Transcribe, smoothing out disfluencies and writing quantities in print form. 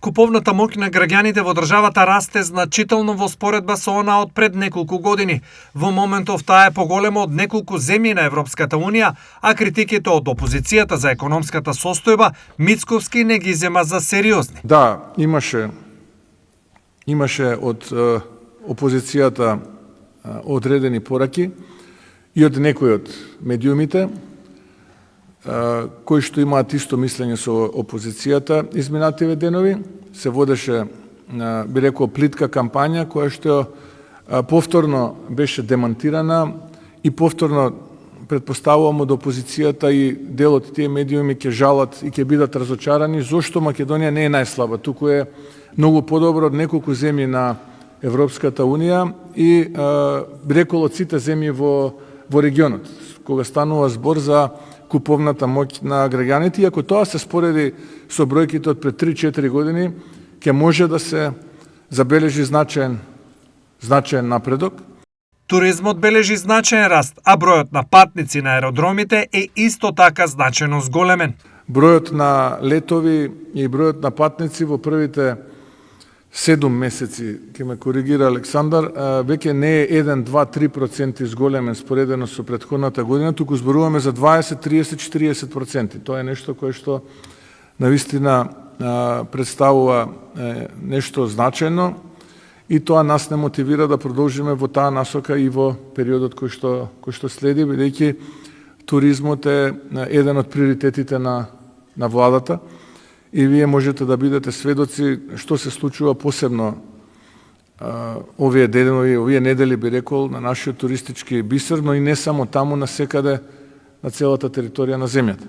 Куповната моќ на граѓаните во државата расте значително во споредба со она од пред неколку години. Во моментов таа е поголема од неколку земји на Европската Унија, а критиките од опозицијата за економската состојба Мицковски не ги зема за сериозни. Да, имаше од опозицијата одредени пораки и од некои од медиумите кои што имаат исто мислење со опозицијата изминативе денови. Се водеше, би рекол, плитка кампања која што повторно беше демантирана и повторно претпоставувам од опозицијата и дел од тие медиуми ќе жалат и ќе бидат разочарани зошто Македонија не е најслаба, туку е многу подобро од неколку земји на Европската Унија и би рекол од сите земји во регионот, кога станува збор за куповната моќ на граѓаните, и ако тоа се спореди со бројките од пред 3-4 години, ќе може да се забележи значаен напредок. Туризмот бележи значаен раст, а бројот на патници на аеродромите е исто така значајно зголемен. Бројот на летови и бројот на патници во првите 7 месеци, ќе ме коригира Александар, веќе не е 1, 2, 3% зголемен споредено со претходната година, туку зборуваме за 20, 30, 40%. Тоа е нешто кое што навистина представува нешто значајно и тоа нас не мотивира да продолжиме во таа насока и во периодот кој што следи, бидејќи туризмот е еден од приоритетите на владата. И вие можете да бидете сведоци што се случува посебно овие денови, овие недели, би рекол, на нашиот туристички бисер, но и не само таму, насекаде на целата територија на земјата.